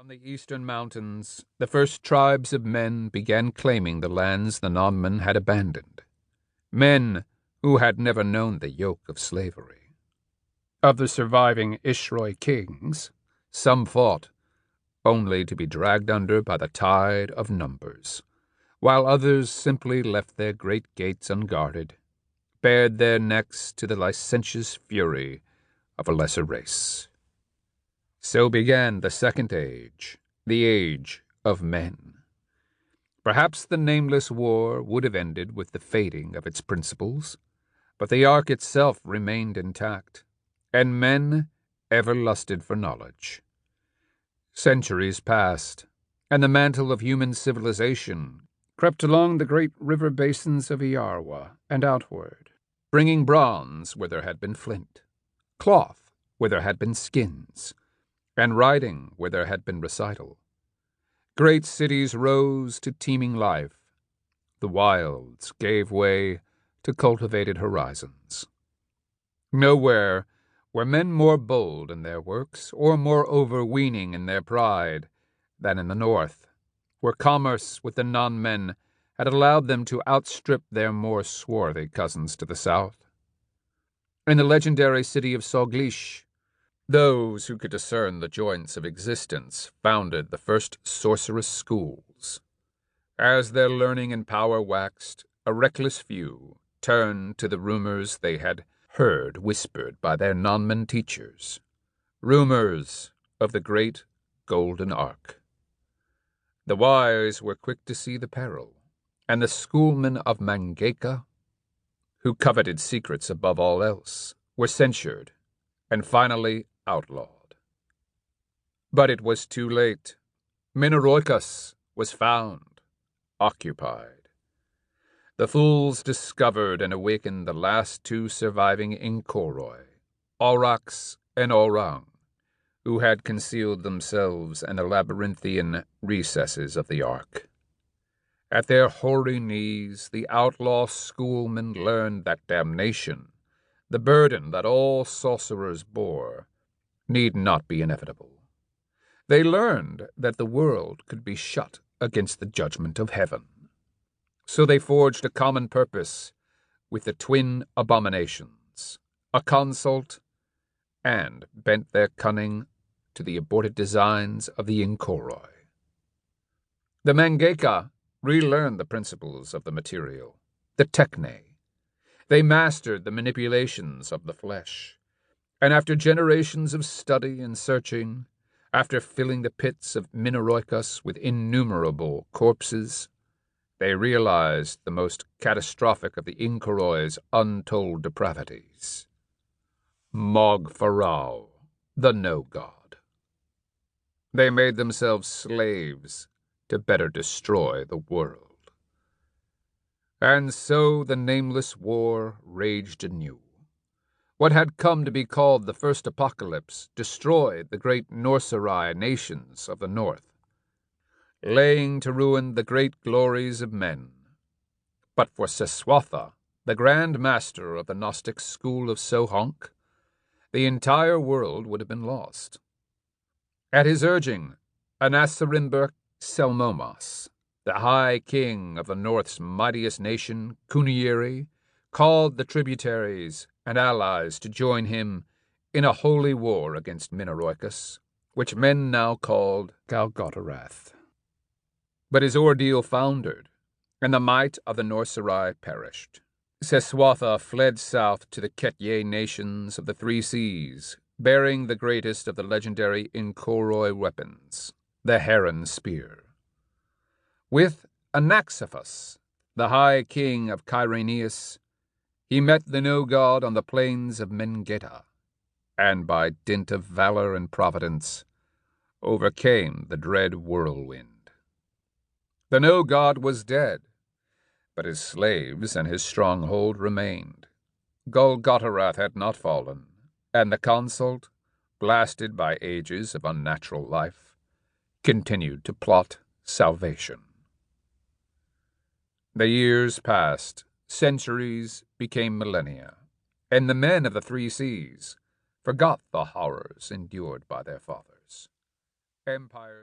On the eastern mountains, the first tribes of men began claiming the lands the non-men had abandoned. Men who had never known the yoke of slavery. Of the surviving Ishroi kings, some fought, only to be dragged under by the tide of numbers, while others simply left their great gates unguarded, bared their necks to the licentious fury of a lesser race. So began the second age, the age of men. Perhaps the nameless war would have ended with the fading of its principles, but the ark itself remained intact, and men ever lusted for knowledge. Centuries passed, and the mantle of human civilization crept along the great river basins of Iarwa and outward, bringing bronze where there had been flint, cloth where there had been skins, and writing where there had been recital. Great cities rose to teeming life. The wilds gave way to cultivated horizons. Nowhere were men more bold in their works or more overweening in their pride than in the north, where commerce with the non-men had allowed them to outstrip their more swarthy cousins to the south. In the legendary city of Soglish, those who could discern the joints of existence founded the first sorceress schools. As their learning and power waxed, a reckless few turned to the rumors they had heard whispered by their non-men teachers, rumors of the great golden ark. The wise were quick to see the peril, and the schoolmen of Mangeka, who coveted secrets above all else, were censured and finally outlawed. But it was too late. Minoroikas was found, occupied. The fools discovered and awakened the last two surviving Inkoroi, Aurochs and Orang, who had concealed themselves in the labyrinthian recesses of the ark. At their hoary knees, the outlaw schoolmen learned that damnation, the burden that all sorcerers bore, need not be inevitable. They learned that the world could be shut against the judgment of heaven. So they forged a common purpose with the twin abominations, a consult, and bent their cunning to the aborted designs of the Inkoroi. The Mangeka relearned the principles of the material, the techne. They mastered the manipulations of the flesh, and after generations of study and searching, after filling the pits of Minoroikas with innumerable corpses, they realized the most catastrophic of the Inkoroi's untold depravities. Mogfarao, the no-god. They made themselves slaves to better destroy the world. And so the nameless war raged anew. What had come to be called the First Apocalypse destroyed the great Norserai nations of the north, laying to ruin the great glories of men. But for Seswatha, the Grand Master of the Gnostic school of Sohonk, the entire world would have been lost. At his urging, Anasarimber Selmomas, the High King of the North's mightiest nation, Kuniiri, called the tributaries and allies to join him in a holy war against Minoroikas, which men now called Galgotarath. But his ordeal foundered, and the might of the Norserai perished. Seswatha fled south to the Ketye nations of the Three Seas, bearing the greatest of the legendary Inkoroi weapons, the Heron Spear. With Anaxaphus, the High King of Kyrenius, he met the no-god on the plains of Mengeta, and by dint of valor and providence, overcame the dread whirlwind. The no-god was dead, but his slaves and his stronghold remained. Golgotarath had not fallen, and the consult, blasted by ages of unnatural life, continued to plot salvation. The years passed, centuries became millennia, and the men of the Three Seas forgot the horrors endured by their fathers. Empires